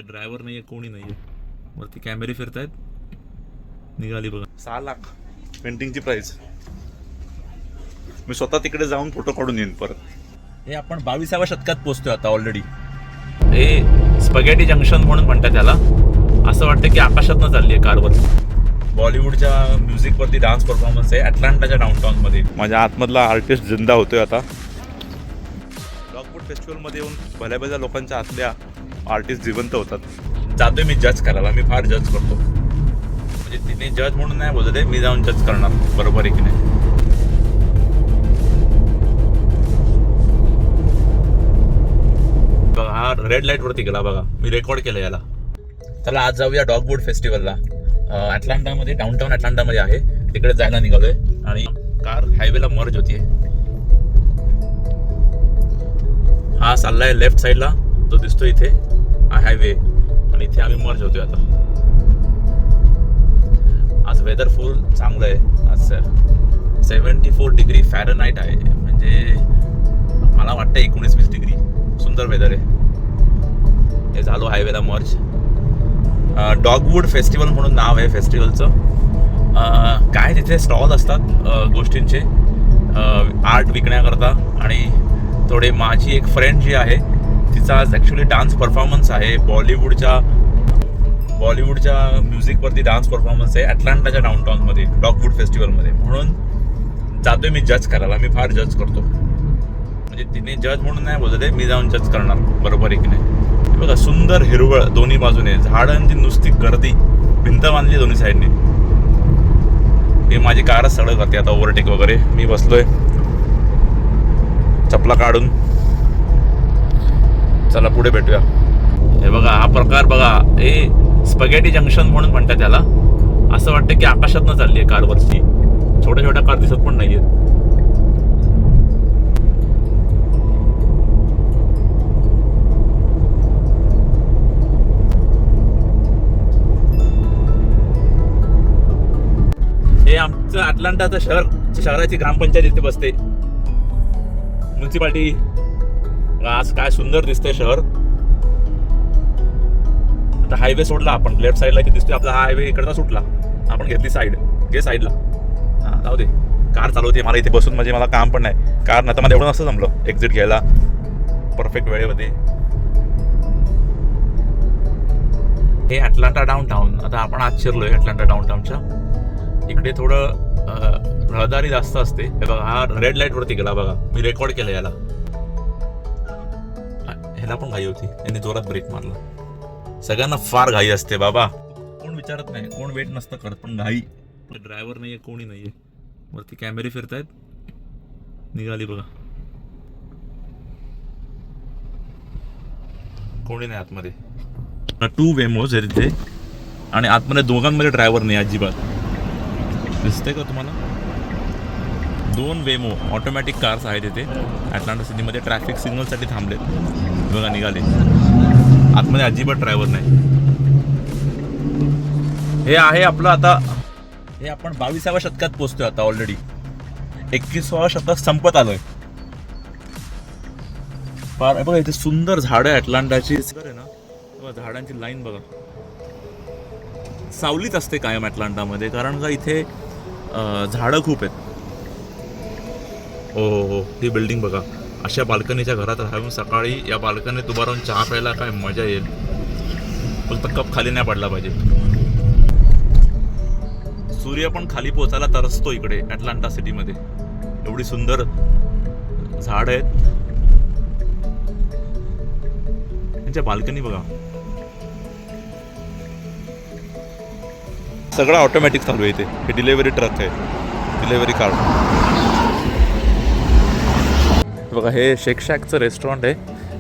Driver नाहीये, कोणी नाहीये. वरती कॅमेरे फिरतायत. निघाली बघा. 6 लाख पेंटिंगची प्राइस. मी स्वतः तिकडे जाऊन फोटो काढून येईन परत. हे आपण 22व्या शतकात पोहोचतोय आता ऑलरेडी. हे स्पगेटी जंक्शन म्हणून म्हणतात त्याला. असं वाटतं की आकाशातनं चालली आहे कारवर. बॉलिवूडच्या म्युझिकवरती डान्स परफॉर्मन्स आहे अटलांटाच्या डाऊनटाऊनमध्ये. माझ्या आतमधला आर्टिस्ट जिंदा होतोय आता. डॉगवूड फेस्टिवलमध्ये येऊन भल्या भल्या लोकांच्या आतल्या आर्टिस्ट जिवंत होतात. जातोय मी जज करायला. मी फार जज करतो. म्हणजे तिने जज म्हणून नाही बोलत आहे, मी जाऊन जज करणार. बरोबर आहे की नाही. बघा हा रेड लाईट वरती गेला बघा. मी रेकॉर्ड केलं याला. चला आज जाऊया डॉगवूड फेस्टिवलला. अटलांटामध्ये, डाऊनटाऊन अटलांटामध्ये आहे. तिकडे जायला निघालोय आणि कार हायवेला मर्ज होतीये. हा चाललाय लेफ्ट साईडला, तो दिसतो इथे हा हायवे, आणि इथे आम्ही मर्ज होतोय आता. आज वेदर फुल चांगलं आहे. आज 74 डिग्री फॅरनहाइट आहे. म्हणजे मला वाटतं 19-20 डिग्री. सुंदर वेदर आहे. हे झालो हायवेला मर्ज. डॉगवूड फेस्टिवल म्हणून नाव आहे फेस्टिवलचं. काय तिथे स्टॉल असतात गोष्टींचे, आर्ट विकण्याकरता. आणि थोडे माझी एक फ्रेंड जी आहे तिचा आज ॲक्च्युली डान्स परफॉर्मन्स आहे. बॉलिवूडच्या म्युझिकवरती डान्स परफॉर्मन्स आहे अटलांटाच्या डाऊनटाऊनमध्ये डॉगवूड फेस्टिवलमध्ये. म्हणून जातोय मी जज करायला. मी फार जज करतो. म्हणजे तिने जज म्हणून नाही बोलत आहे, मी जाऊन जज करणार. बरोबर आहे की नाही. बघा सुंदर हिरवळ दोन्ही बाजूने, झाडांची नुसती गर्दी, भिंत बांधली दोन्ही साईडने. हे माझी कारच सगळं करते आता ओव्हरटेक वगैरे. मी बसलोय चपला काढून. चला पुढे भेटूया. हे बघा हा प्रकार बघा. हे स्पगेटी जंक्शन म्हणून म्हणतात त्याला. असं वाटतं की आकाशातनं चालली आहे कारवरची. छोट्या छोट्या कार दिसत पण नाहीयेत. हे आमचं अटलांटाचं शहराची ग्रामपंचायत इथे बसते. म्युन्सिपाल्टी. आज काय सुंदर दिसतंय शहर. आता हायवे सोडला आपण. लेफ्ट साईडला की दिसतोय आपला हा हायवे. इकडचा सुटला. आपण घेतली साईड. घे साईडला. हां जाऊ दे. कार चालवते. मला इथे बसून म्हणजे मला काम पण नाही. कार नाही तर मला एवढं नसतं जमलं एक्झिट घ्यायला परफेक्ट वेळेमध्ये. हे अटलांटा डाऊनटाऊन. आता आपण आज शिरलोय अटलांटा डाऊनटाऊनच्या. इकडे थोडं रहदारी जास्त असते. हे बघा हा रेड लाईट वरती गेला बघा. मी रेकॉर्ड केलं याला. ह्याला पण घाई होती. याने जोरात ब्रेक मारला. सगळ्यांना फार घाई असते बाबा. कोण विचारत नाही, कोण वेट नसतं करत, पण घाई. ड्रायव्हर नाहीये, कोणी नाहीये. वरती कॅमेरे फिरतायत. निघाली बघा. कोणी नाही आतमध्ये. 2 वेमोज आहे तिथे. आणि आतमध्ये दोघांमध्ये ड्रायव्हर नाही अजिबात. दिसतंय का तुम्हाला. 2 वेमो ऑटोमॅटिक कार्स आहेत इथे अटलांटा सिटीमध्ये. ट्रॅफिक सिग्नलसाठी थांबलेत बघा. निघाले. आतमध्ये अजिबात ड्रायव्हर नाही. हे आहे आपलं आता. हे आपण 22व्या शतकात पोहोचतोय आता ऑलरेडी. 21व्या शतक संपत आलोय. फार बघा इथे सुंदर झाडं आहे अटलांटाची. आहे ना झाडांची लाईन बघा. सावलीच असते कायम अटलांटामध्ये, कारण का इथे झाडं खूप आहेत. हो ही बिल्डिंग बघा. अशा बाल्कनीच्या घरात राहून सकाळी या बाल्कनीत उभा राहून चहा प्यायला काय मजा येईल. फक्त कप खाली नाही पडला पाहिजे. सूर्य पण खाली पोचायला तरसतो इकडे अटलांटा सिटीमध्ये. एवढी सुंदर झाड आहेत. त्यांच्या बाल्कनी बघा. सगळं ऑटोमॅटिक चालू आहे इथे. हे डिलेव्हरी ट्रक आहे, डिलेव्हरी कार. बघा हे शेक शॅकचं रेस्टॉरंट आहे.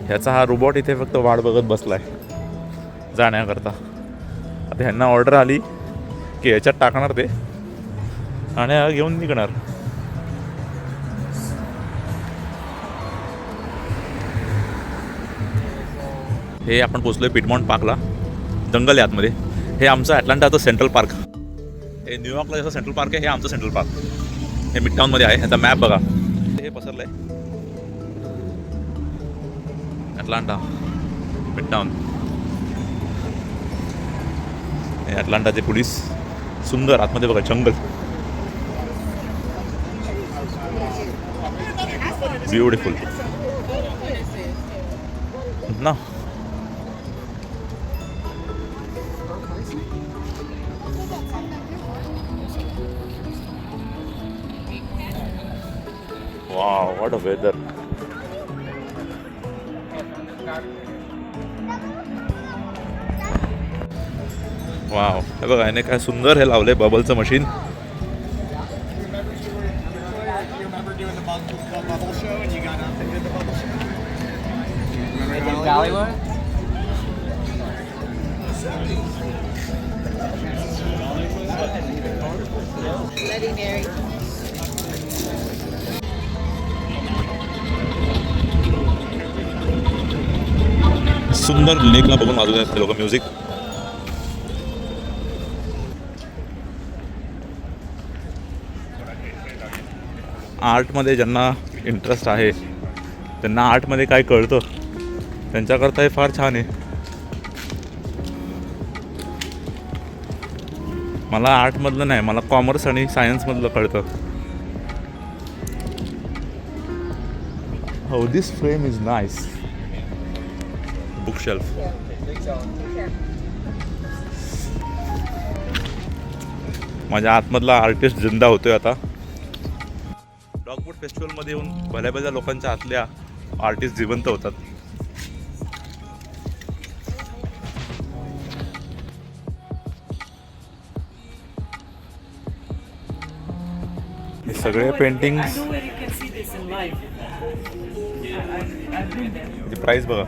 ह्याचा हा रोबोट इथे फक्त वाट बघत बसलाय जाण्याकरता. आता ह्यांना ऑर्डर आली की ह्याच्यात टाकणार ते आणि घेऊन निघणार. हे आपण पोचलोय पिटमाउंट पार्कला. जंगल आहे आतमध्ये. हे आमचं अटलांटाचं सेंट्रल पार्क. हे न्यूयॉर्कला जसं सेंट्रल पार्क आहे, हे आमचं सेंट्रल पार्क. हे मिडटाऊनमध्ये आहे. ह्याचा मॅप बघा. हे पसरलं आहे अटलांटा मिडटाऊन. अटलांटाचे पोलीस. सुंदर आतमध्ये बघा जंगल. ब्युटिफुल ना. Wow, what a weather. Wow, हे बघा याने काय सुंदर हे लावलंय बबलचं मशीन. सुंदर लेकला बघून वाजवतात ते लोक म्युझिक. आर्टमध्ये ज्यांना इंटरेस्ट आहे, त्यांना आर्टमध्ये काय कळतं, त्यांच्याकरता हे फार छान आहे. मला आर्टमधलं नाही, मला कॉमर्स आणि सायन्समधलं कळतं. हो, this frame is nice. Bookshelf. माझ्या आतमधला आर्टिस्ट जिंदा होतोय आता. डॉगवूड फेस्टिवलमध्ये येऊन भल्या भल्या लोकांच्या आतल्या आर्टिस्ट जिवंत होतात. हे सगळे पेंटिंग प्राइस बघा,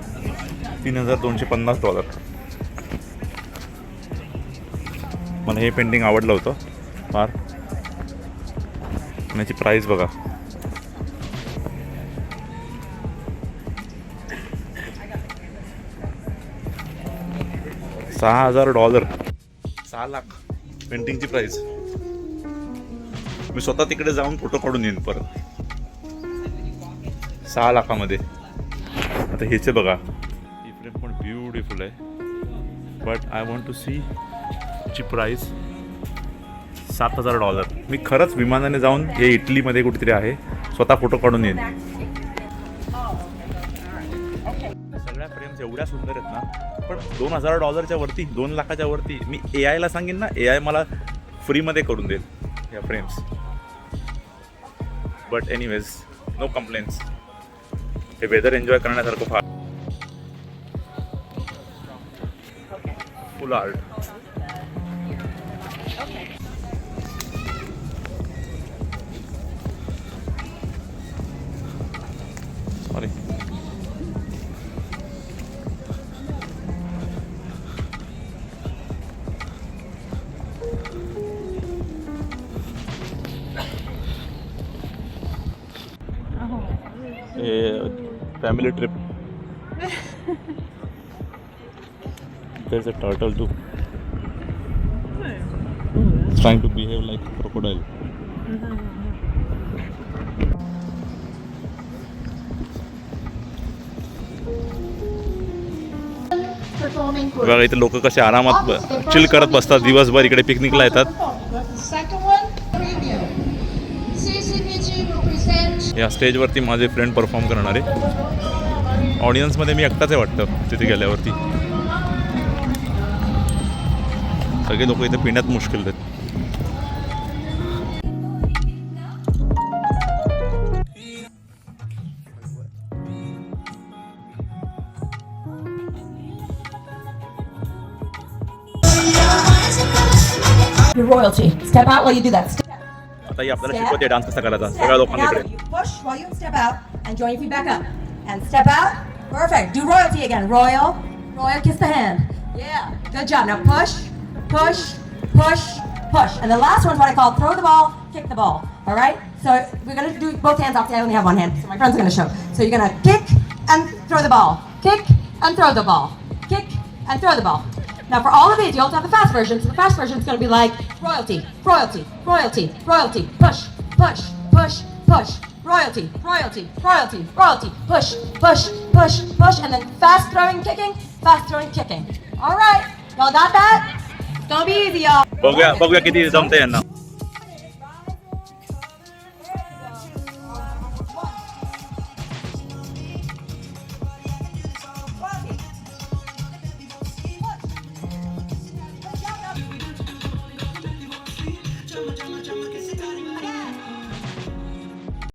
$3,250. मला हे पेंटिंग आवडलं होतं फार. आणि याची प्राइस बघा, $6,000. 6 लाख पेंटिंगची प्राइस. मी स्वतः तिकडे जाऊन फोटो काढून येईन परत. 6 लाखामध्ये. आता ह्याचे बघा, ही फ्रेम पण ब्युटिफुल आहे. But I want to see ची प्राइस. $7,000. मी खरंच विमानाने जाऊन, हे इटलीमध्ये कुठेतरी आहे, स्वतः फोटो काढून येईन. सगळ्या फ्रेम्स एवढ्या सुंदर आहेत ना, पण $2,000 वरती, 2 लाखाच्या वरती. मी AI ला सांगेन ना, AI मला फ्रीमध्ये करून देईल या frames. But anyways, no complaints. हे वेदर एन्जॉय करण्यासारखं फार. Full art. Sorry. Family trip. There's a turtle too. It's trying to behave like a crocodile. बघा इथे लोक कसे आरामात चिल करत बसतात दिवसभर. इकडे पिकनिकला येतात. या स्टेजवरती माझे फ्रेंड परफॉर्म करणार आहे. ऑडियन्समध्ये मी एकटाच आहे वाटतं तिथे गेल्यावरती. सगळे लोक इथे पिण्यात मुश्किल आहेत. Your royalty. Step out while you do that. आता ही आपल्याला शिकवते डान्स कसा करायचा सगळ्या लोकांकडे. You push while you step out and join your feet back up. And step out. Perfect. Do royalty again. Royal. Royal. Kiss the hand. Yeah. Good job. Now push, push, push, push. And the last one's what I call throw the ball, kick the ball. All right. So we're gonna do both hands off. I only have one hand, so my friends are gonna show. So you're gonna kick and throw the ball. Kick and throw the ball. Kick and throw the ball. Now for all of these, you also have the fast version. So the fast version is going to be like royalty, royalty, royalty, royalty, push, push, push, push, royalty, royalty, royalty, royalty, push, push, push, push, and then fast throwing, kicking, fast throwing, kicking. All right, y'all got that? gonna be easy, y'all. बघूया किती जमतंय यांना.